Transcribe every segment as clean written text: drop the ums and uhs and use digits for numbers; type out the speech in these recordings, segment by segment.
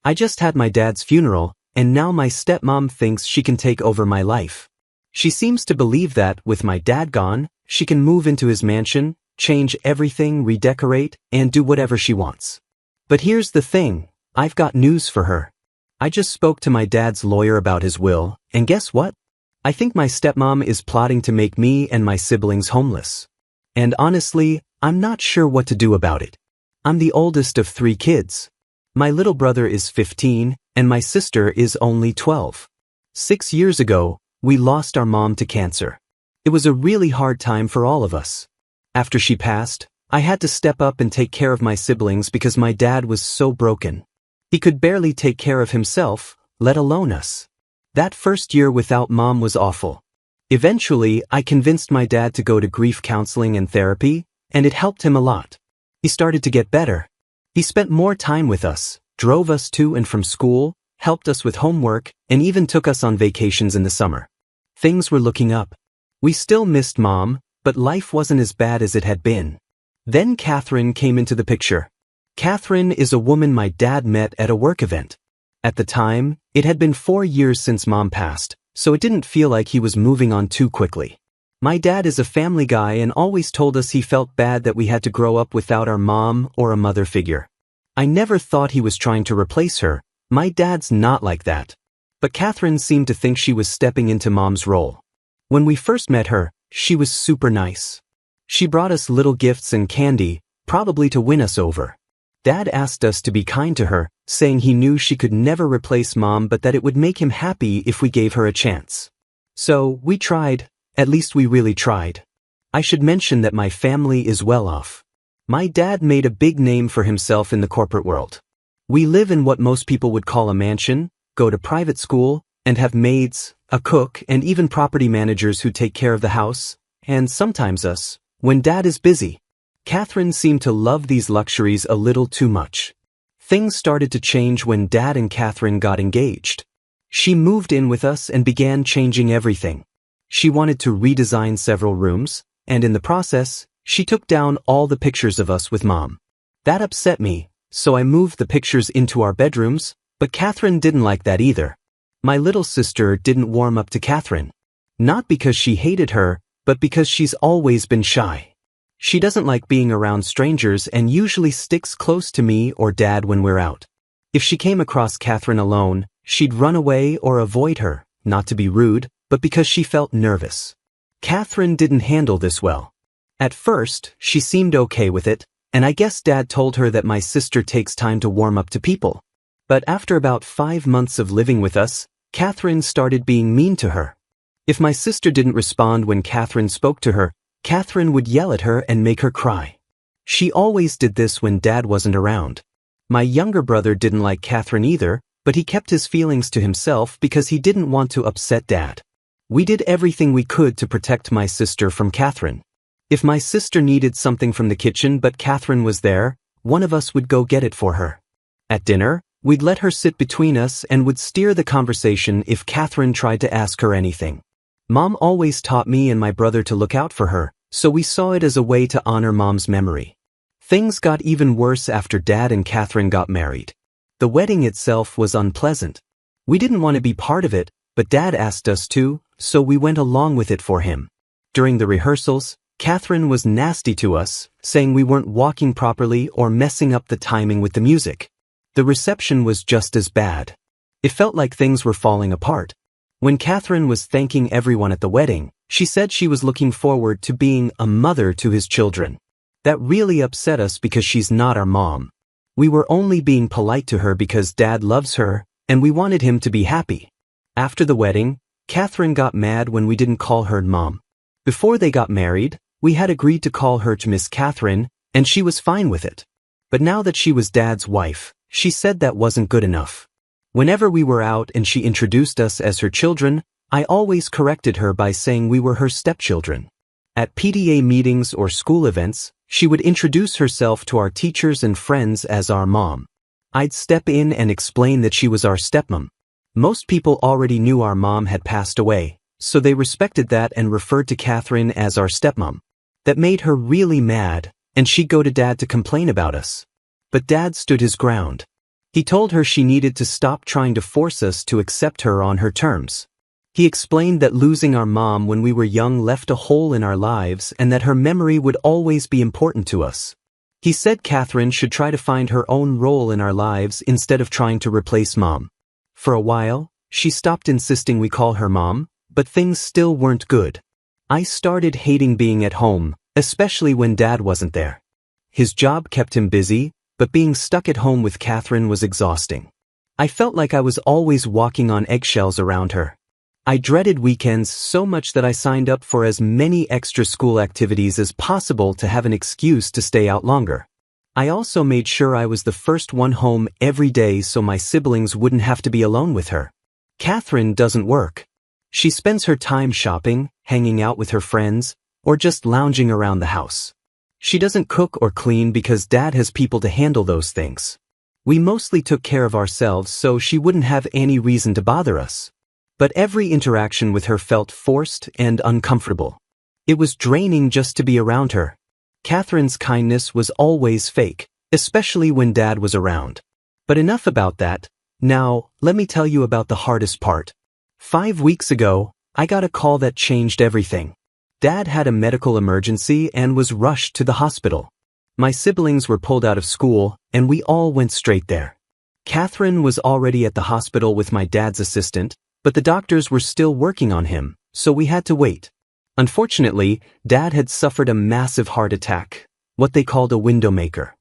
I just had my dad's funeral, and now my stepmom thinks she can take over my life. She seems to believe that, with my dad gone, she can move into his mansion, change everything, redecorate, and do whatever she wants. But here's the thing, I've got news for her. I just spoke to my dad's lawyer about his will, and guess what? I think my stepmom is plotting to make me and my siblings homeless. And honestly, I'm not sure what to do about it. I'm the oldest of 3 kids. My little brother is 15, and my sister is only 12. 6 years ago, we lost our mom to cancer. It was a really hard time for all of us. After she passed, I had to step up and take care of my siblings because my dad was so broken. He could barely take care of himself, let alone us. That first year without mom was awful. Eventually, I convinced my dad to go to grief counseling and therapy, and it helped him a lot. He started to get better. He spent more time with us, drove us to and from school, helped us with homework, and even took us on vacations in the summer. Things were looking up. We still missed mom, but life wasn't as bad as it had been. Then Catherine came into the picture. Catherine is a woman my dad met at a work event. At the time, it had been 4 years since mom passed, so it didn't feel like he was moving on too quickly. My dad is a family guy and always told us he felt bad that we had to grow up without our mom or a mother figure. I never thought he was trying to replace her. My dad's not like that. But Catherine seemed to think she was stepping into mom's role. When we first met her, she was super nice. She brought us little gifts and candy, probably to win us over. Dad asked us to be kind to her, saying he knew she could never replace mom but that it would make him happy if we gave her a chance. So, we tried, at least we really tried. I should mention that my family is well off. My dad made a big name for himself in the corporate world. We live in what most people would call a mansion, go to private school, and have maids, a cook, and even property managers who take care of the house, and sometimes us, when dad is busy. Catherine seemed to love these luxuries a little too much. Things started to change when Dad and Catherine got engaged. She moved in with us and began changing everything. She wanted to redesign several rooms, and in the process, she took down all the pictures of us with Mom. That upset me, so I moved the pictures into our bedrooms, but Catherine didn't like that either. My little sister didn't warm up to Catherine. Not because she hated her, but because she's always been shy. She doesn't like being around strangers and usually sticks close to me or Dad when we're out. If she came across Catherine alone, she'd run away or avoid her, not to be rude, but because she felt nervous. Catherine didn't handle this well. At first, she seemed okay with it, and I guess Dad told her that my sister takes time to warm up to people. But after about 5 months of living with us, Catherine started being mean to her. If my sister didn't respond when Catherine spoke to her, Catherine would yell at her and make her cry. She always did this when Dad wasn't around. My younger brother didn't like Catherine either, but he kept his feelings to himself because he didn't want to upset Dad. We did everything we could to protect my sister from Catherine. If my sister needed something from the kitchen but Catherine was there, one of us would go get it for her. At dinner, we'd let her sit between us and would steer the conversation if Catherine tried to ask her anything. Mom always taught me and my brother to look out for her, so we saw it as a way to honor Mom's memory. Things got even worse after Dad and Catherine got married. The wedding itself was unpleasant. We didn't want to be part of it, but Dad asked us to, so we went along with it for him. During the rehearsals, Catherine was nasty to us, saying we weren't walking properly or messing up the timing with the music. The reception was just as bad. It felt like things were falling apart. When Catherine was thanking everyone at the wedding, she said she was looking forward to being a mother to his children. That really upset us because she's not our mom. We were only being polite to her because Dad loves her, and we wanted him to be happy. After the wedding, Catherine got mad when we didn't call her Mom. Before they got married, we had agreed to call her to Miss Catherine, and she was fine with it. But now that she was Dad's wife, she said that wasn't good enough. Whenever we were out and she introduced us as her children, I always corrected her by saying we were her stepchildren. At PTA meetings or school events, she would introduce herself to our teachers and friends as our mom. I'd step in and explain that she was our stepmom. Most people already knew our mom had passed away, so they respected that and referred to Catherine as our stepmom. That made her really mad, and she'd go to Dad to complain about us. But Dad stood his ground. He told her she needed to stop trying to force us to accept her on her terms. He explained that losing our mom when we were young left a hole in our lives and that her memory would always be important to us. He said Catherine should try to find her own role in our lives instead of trying to replace mom. For a while, she stopped insisting we call her mom, but things still weren't good. I started hating being at home, especially when Dad wasn't there. His job kept him busy, but being stuck at home with Catherine was exhausting. I felt like I was always walking on eggshells around her. I dreaded weekends so much that I signed up for as many extra school activities as possible to have an excuse to stay out longer. I also made sure I was the first one home every day so my siblings wouldn't have to be alone with her. Catherine doesn't work. She spends her time shopping, hanging out with her friends, or just lounging around the house. She doesn't cook or clean because Dad has people to handle those things. We mostly took care of ourselves so she wouldn't have any reason to bother us. But every interaction with her felt forced and uncomfortable. It was draining just to be around her. Catherine's kindness was always fake, especially when Dad was around. But enough about that. Now, let me tell you about the hardest part. 5 weeks ago, I got a call that changed everything. Dad had a medical emergency and was rushed to the hospital. My siblings were pulled out of school, and we all went straight there. Catherine was already at the hospital with my dad's assistant, but the doctors were still working on him, so we had to wait. Unfortunately, Dad had suffered a massive heart attack, what they called a windowmaker.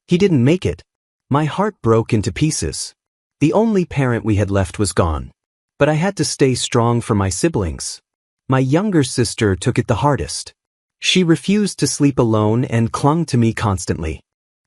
He didn't make it. My heart broke into pieces. The only parent we had left was gone. But I had to stay strong for my siblings. My younger sister took it the hardest. She refused to sleep alone and clung to me constantly.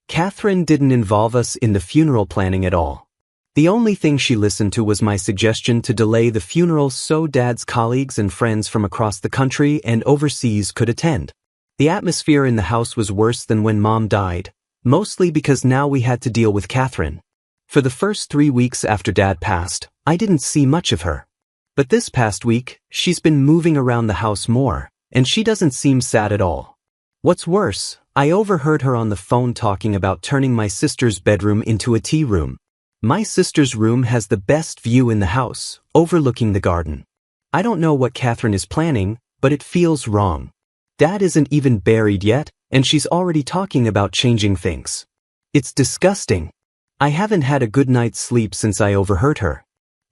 Catherine didn't involve us in the funeral planning at all. The only thing she listened to was my suggestion to delay the funeral so Dad's colleagues and friends from across the country and overseas could attend. The atmosphere in the house was worse than when Mom died, mostly because now we had to deal with Catherine. For the first 3 weeks after Dad passed, I didn't see much of her. But this past week, she's been moving around the house more, and she doesn't seem sad at all. What's worse, I overheard her on the phone talking about turning my sister's bedroom into a tea room. My sister's room has the best view in the house, overlooking the garden. I don't know what Catherine is planning, but it feels wrong. Dad isn't even buried yet, and she's already talking about changing things. It's disgusting. I haven't had a good night's sleep since I overheard her.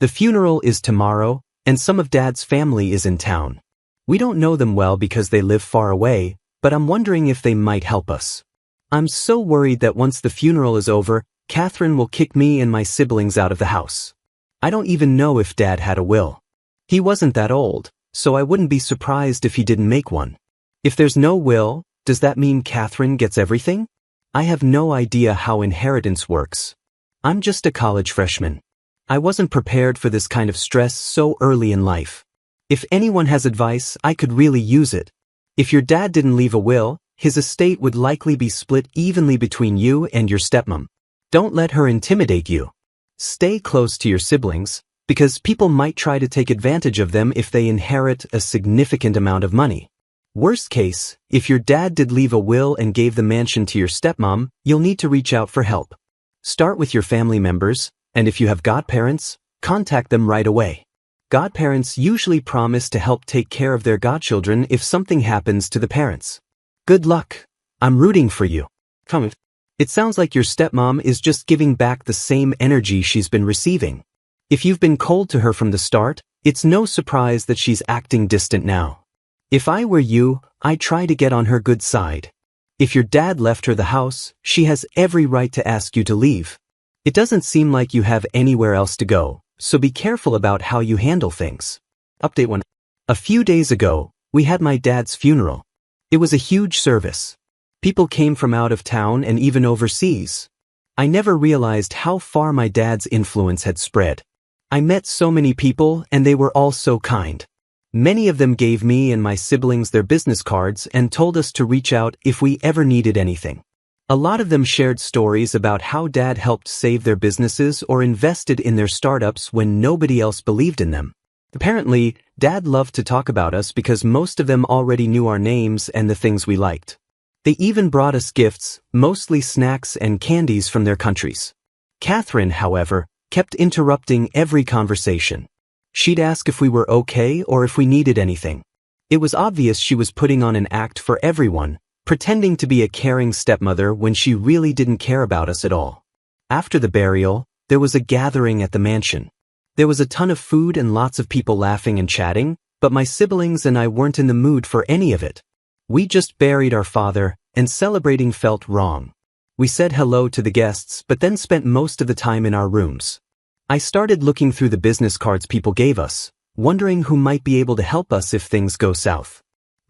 The funeral is tomorrow, and some of Dad's family is in town. We don't know them well because they live far away, but I'm wondering if they might help us. I'm so worried that once the funeral is over, Catherine will kick me and my siblings out of the house. I don't even know if Dad had a will. He wasn't that old, so I wouldn't be surprised if he didn't make one. If there's no will, does that mean Catherine gets everything? I have no idea how inheritance works. I'm just a college freshman. I wasn't prepared for this kind of stress so early in life. If anyone has advice, I could really use it. If your dad didn't leave a will, his estate would likely be split evenly between you and your stepmom. Don't let her intimidate you. Stay close to your siblings, because people might try to take advantage of them if they inherit a significant amount of money. Worst case, if your dad did leave a will and gave the mansion to your stepmom, you'll need to reach out for help. Start with your family members, and if you have godparents, contact them right away. Godparents usually promise to help take care of their godchildren if something happens to the parents. Good luck. I'm rooting for you. Come. It sounds like your stepmom is just giving back the same energy she's been receiving. If you've been cold to her from the start, it's no surprise that she's acting distant now. If I were you, I'd try to get on her good side. If your dad left her the house, she has every right to ask you to leave. It doesn't seem like you have anywhere else to go, so be careful about how you handle things. Update 1. A few days ago, we had my dad's funeral. It was a huge service. People came from out of town and even overseas. I never realized how far my dad's influence had spread. I met so many people and they were all so kind. Many of them gave me and my siblings their business cards and told us to reach out if we ever needed anything. A lot of them shared stories about how Dad helped save their businesses or invested in their startups when nobody else believed in them. Apparently, Dad loved to talk about us because most of them already knew our names and the things we liked. They even brought us gifts, mostly snacks and candies from their countries. Catherine, however, kept interrupting every conversation. She'd ask if we were okay or if we needed anything. It was obvious she was putting on an act for everyone, pretending to be a caring stepmother when she really didn't care about us at all. After the burial, there was a gathering at the mansion. There was a ton of food and lots of people laughing and chatting, but my siblings and I weren't in the mood for any of it. We just buried our father, and celebrating felt wrong. We said hello to the guests but then spent most of the time in our rooms. I started looking through the business cards people gave us, wondering who might be able to help us if things go south.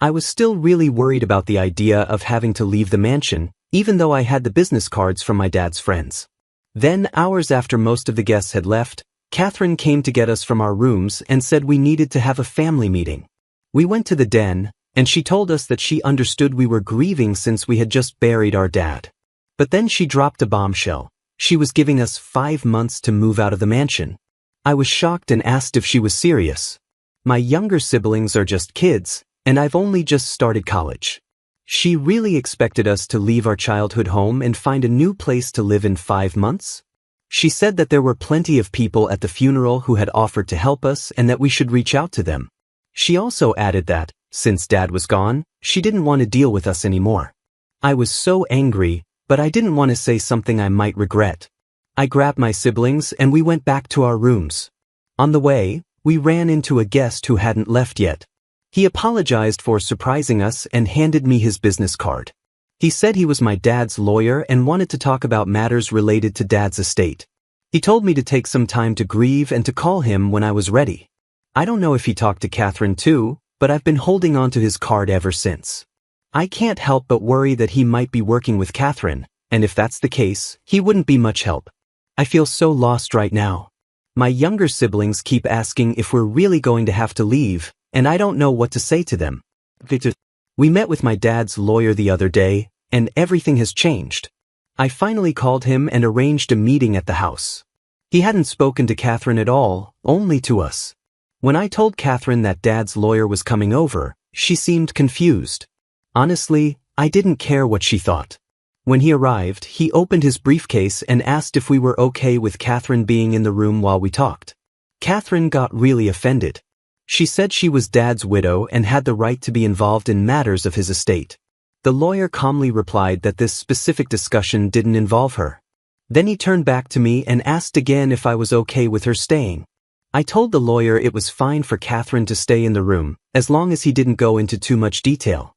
I was still really worried about the idea of having to leave the mansion, even though I had the business cards from my dad's friends. Then, hours after most of the guests had left, Catherine came to get us from our rooms and said we needed to have a family meeting. We went to the den, and she told us that she understood we were grieving since we had just buried our dad. But then she dropped a bombshell. She was giving us 5 months to move out of the mansion. I was shocked and asked if she was serious. My younger siblings are just kids, and I've only just started college. She really expected us to leave our childhood home and find a new place to live in 5 months? She said that there were plenty of people at the funeral who had offered to help us and that we should reach out to them. She also added that, since Dad was gone, she didn't want to deal with us anymore. I was so angry, but I didn't want to say something I might regret. I grabbed my siblings and we went back to our rooms. On the way, we ran into a guest who hadn't left yet. He apologized for surprising us and handed me his business card. He said he was my dad's lawyer and wanted to talk about matters related to Dad's estate. He told me to take some time to grieve and to call him when I was ready. I don't know if he talked to Catherine too, but I've been holding on to his card ever since. I can't help but worry that he might be working with Catherine, and if that's the case, he wouldn't be much help. I feel so lost right now. My younger siblings keep asking if we're really going to have to leave, and I don't know what to say to them. We met with my dad's lawyer the other day, and everything has changed. I finally called him and arranged a meeting at the house. He hadn't spoken to Catherine at all, only to us. When I told Catherine that Dad's lawyer was coming over, she seemed confused. Honestly, I didn't care what she thought. When he arrived, he opened his briefcase and asked if we were okay with Catherine being in the room while we talked. Catherine got really offended. She said she was Dad's widow and had the right to be involved in matters of his estate. The lawyer calmly replied that this specific discussion didn't involve her. Then he turned back to me and asked again if I was okay with her staying. I told the lawyer it was fine for Catherine to stay in the room, as long as he didn't go into too much detail.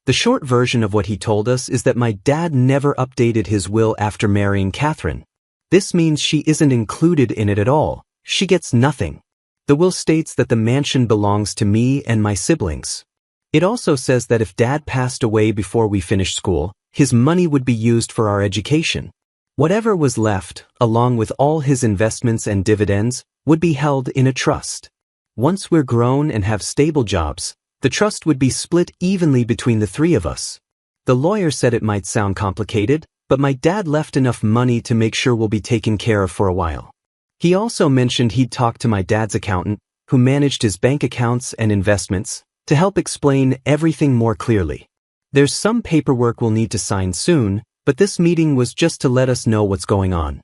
The short version of what he told us is that my dad never updated his will after marrying Catherine. This means she isn't included in it at all. She gets nothing. The will states that the mansion belongs to me and my siblings. It also says that if Dad passed away before we finished school, his money would be used for our education. Whatever was left, along with all his investments and dividends, would be held in a trust. Once we're grown and have stable jobs, the trust would be split evenly between the 3 of us. The lawyer said it might sound complicated, but my dad left enough money to make sure we'll be taken care of for a while. He also mentioned he'd talked to my dad's accountant, who managed his bank accounts and investments, to help explain everything more clearly. There's some paperwork we'll need to sign soon, but this meeting was just to let us know what's going on.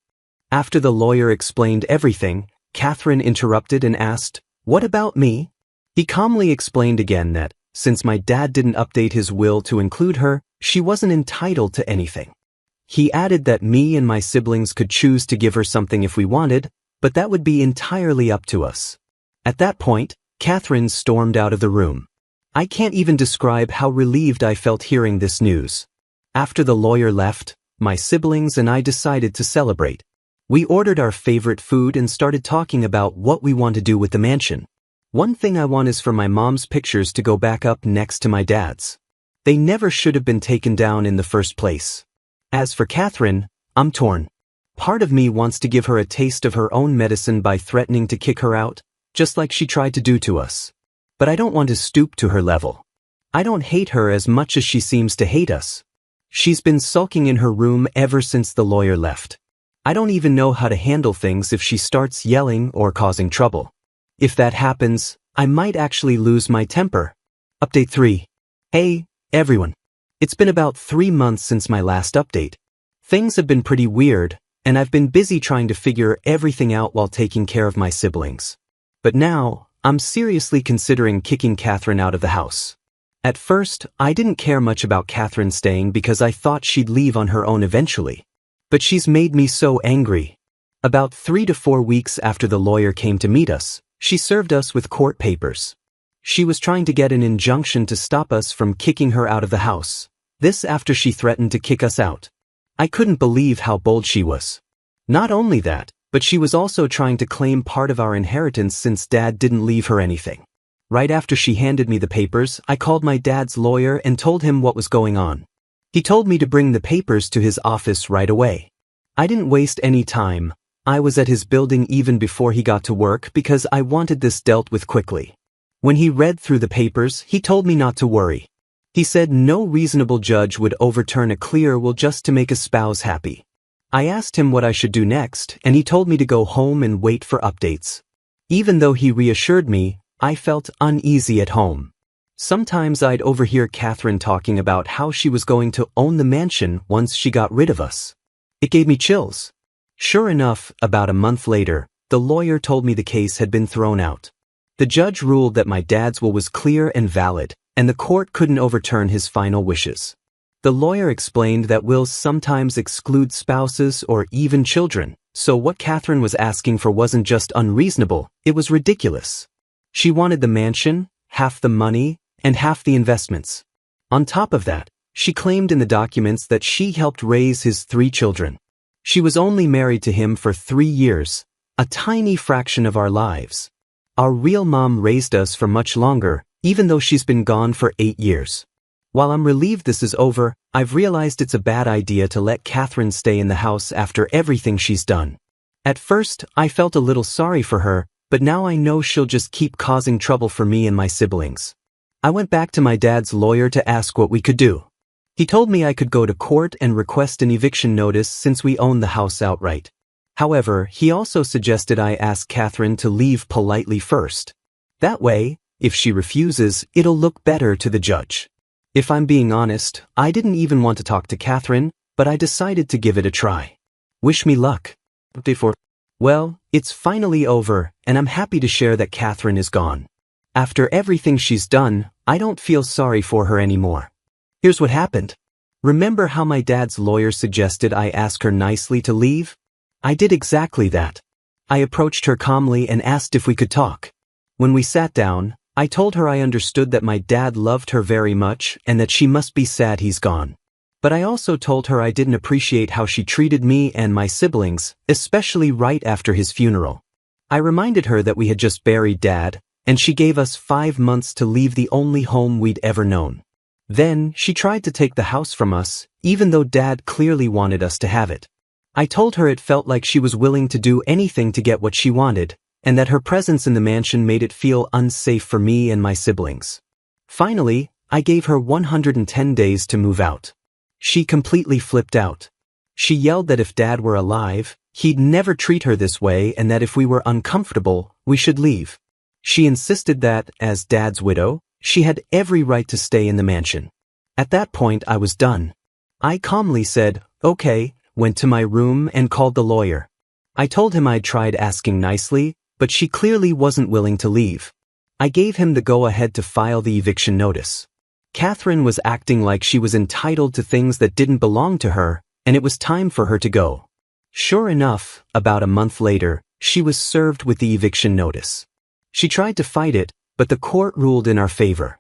After the lawyer explained everything, Catherine interrupted and asked, "What about me?" He calmly explained again that, since my dad didn't update his will to include her, she wasn't entitled to anything. He added that me and my siblings could choose to give her something if we wanted, but that would be entirely up to us. At that point, Catherine stormed out of the room. I can't even describe how relieved I felt hearing this news. After the lawyer left, my siblings and I decided to celebrate. We ordered our favorite food and started talking about what we want to do with the mansion. One thing I want is for my mom's pictures to go back up next to my dad's. They never should have been taken down in the first place. As for Catherine, I'm torn. Part of me wants to give her a taste of her own medicine by threatening to kick her out, just like she tried to do to us. But I don't want to stoop to her level. I don't hate her as much as she seems to hate us. She's been sulking in her room ever since the lawyer left. I don't even know how to handle things if she starts yelling or causing trouble. If that happens, I might actually lose my temper. Update 3. Hey, everyone. It's been about 3 months since my last update. Things have been pretty weird, and I've been busy trying to figure everything out while taking care of my siblings. But now, I'm seriously considering kicking Catherine out of the house. At first, I didn't care much about Catherine staying because I thought she'd leave on her own eventually. But she's made me so angry. About 3 to 4 weeks after the lawyer came to meet us, she served us with court papers. She was trying to get an injunction to stop us from kicking her out of the house. This after she threatened to kick us out. I couldn't believe how bold she was. Not only that, but she was also trying to claim part of our inheritance since Dad didn't leave her anything. Right after she handed me the papers, I called my dad's lawyer and told him what was going on. He told me to bring the papers to his office right away. I didn't waste any time. I was at his building even before he got to work because I wanted this dealt with quickly. When he read through the papers, he told me not to worry. He said no reasonable judge would overturn a clear will just to make a spouse happy. I asked him what I should do next, and he told me to go home and wait for updates. Even though he reassured me, I felt uneasy at home. Sometimes I'd overhear Catherine talking about how she was going to own the mansion once she got rid of us. It gave me chills. Sure enough, about a month later, the lawyer told me the case had been thrown out. The judge ruled that my dad's will was clear and valid, and the court couldn't overturn his final wishes. The lawyer explained that wills sometimes exclude spouses or even children, so what Catherine was asking for wasn't just unreasonable, it was ridiculous. She wanted the mansion, half the money, and half the investments. On top of that, she claimed in the documents that she helped raise his 3 children. She was only married to him for 3 years, a tiny fraction of our lives. Our real mom raised us for much longer, even though she's been gone for 8 years. While I'm relieved this is over, I've realized it's a bad idea to let Catherine stay in the house after everything she's done. At first, I felt a little sorry for her, but now I know she'll just keep causing trouble for me and my siblings. I went back to my dad's lawyer to ask what we could do. He told me I could go to court and request an eviction notice since we own the house outright. However, he also suggested I ask Catherine to leave politely first. That way, if she refuses, it'll look better to the judge. If I'm being honest, I didn't even want to talk to Catherine, but I decided to give it a try. Wish me luck. Well, it's finally over, and I'm happy to share that Catherine is gone. After everything she's done, I don't feel sorry for her anymore. Here's what happened. Remember how my dad's lawyer suggested I ask her nicely to leave? I did exactly that. I approached her calmly and asked if we could talk. When we sat down, I told her I understood that my dad loved her very much and that she must be sad he's gone. But I also told her I didn't appreciate how she treated me and my siblings, especially right after his funeral. I reminded her that we had just buried Dad, and she gave us 5 months to leave the only home we'd ever known. Then, she tried to take the house from us, even though Dad clearly wanted us to have it. I told her it felt like she was willing to do anything to get what she wanted, and that her presence in the mansion made it feel unsafe for me and my siblings. Finally, I gave her 110 days to move out. She completely flipped out. She yelled that if Dad were alive, he'd never treat her this way and that if we were uncomfortable, we should leave. She insisted that, as Dad's widow, she had every right to stay in the mansion. At that point, I was done. I calmly said, okay, went to my room and called the lawyer. I told him I'd tried asking nicely, but she clearly wasn't willing to leave. I gave him the go-ahead to file the eviction notice. Catherine was acting like she was entitled to things that didn't belong to her, and it was time for her to go. Sure enough, about a month later, she was served with the eviction notice. She tried to fight it, but the court ruled in our favor.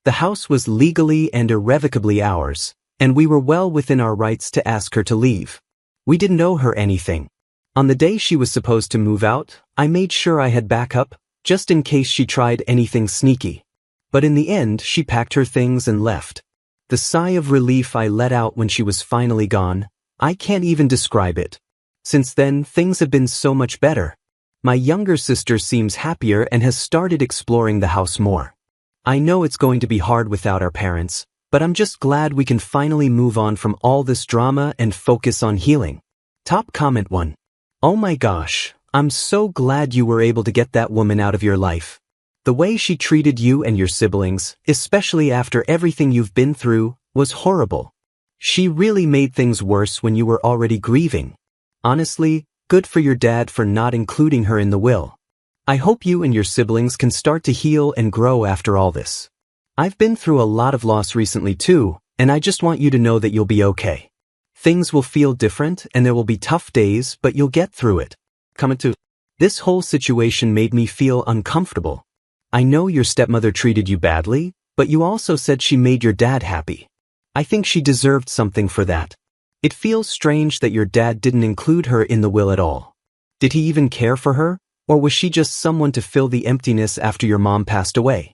The house was legally and irrevocably ours, and we were well within our rights to ask her to leave. We didn't owe her anything. On the day she was supposed to move out, I made sure I had backup, just in case she tried anything sneaky. But in the end, she packed her things and left. The sigh of relief I let out when she was finally gone, I can't even describe it. Since then, things have been so much better. My younger sister seems happier and has started exploring the house more. I know it's going to be hard without our parents, but I'm just glad we can finally move on from all this drama and focus on healing. Top comment 1. Oh my gosh, I'm so glad you were able to get that woman out of your life. The way she treated you and your siblings, especially after everything you've been through, was horrible. She really made things worse when you were already grieving. Honestly, good for your dad for not including her in the will. I hope you and your siblings can start to heal and grow after all this. I've been through a lot of loss recently too, and I just want you to know that you'll be okay. Things will feel different and there will be tough days, but you'll get through it. This whole situation made me feel uncomfortable. I know your stepmother treated you badly, but you also said she made your dad happy. I think she deserved something for that. It feels strange that your dad didn't include her in the will at all. Did he even care for her, or was she just someone to fill the emptiness after your mom passed away?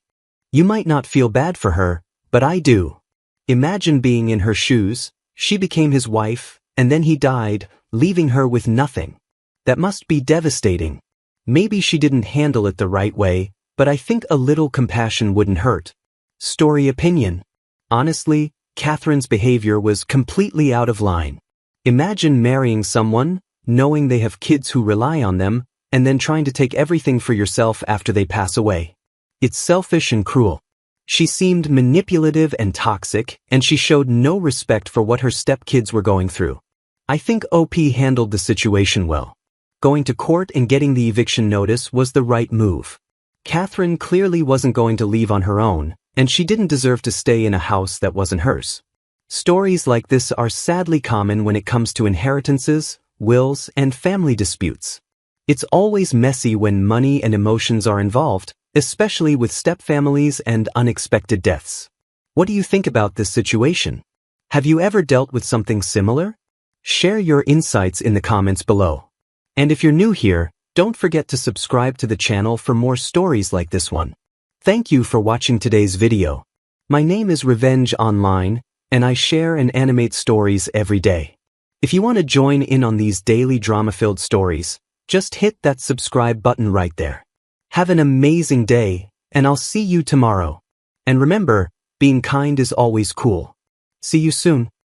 You might not feel bad for her, but I do. Imagine being in her shoes. She became his wife, and then he died, leaving her with nothing. That must be devastating. Maybe she didn't handle it the right way, but I think a little compassion wouldn't hurt. Story opinion. Honestly, Catherine's behavior was completely out of line. Imagine marrying someone, knowing they have kids who rely on them, and then trying to take everything for yourself after they pass away. It's selfish and cruel. She seemed manipulative and toxic, and she showed no respect for what her stepkids were going through. I think OP handled the situation well. Going to court and getting the eviction notice was the right move. Catherine clearly wasn't going to leave on her own, and she didn't deserve to stay in a house that wasn't hers. Stories like this are sadly common when it comes to inheritances, wills, and family disputes. It's always messy when money and emotions are involved, especially with stepfamilies and unexpected deaths. What do you think about this situation? Have you ever dealt with something similar? Share your insights in the comments below. And if you're new here, don't forget to subscribe to the channel for more stories like this one. Thank you for watching today's video. My name is Revenge Online, and I share and animate stories every day. If you want to join in on these daily drama-filled stories, just hit that subscribe button right there. Have an amazing day, and I'll see you tomorrow. And remember, being kind is always cool. See you soon.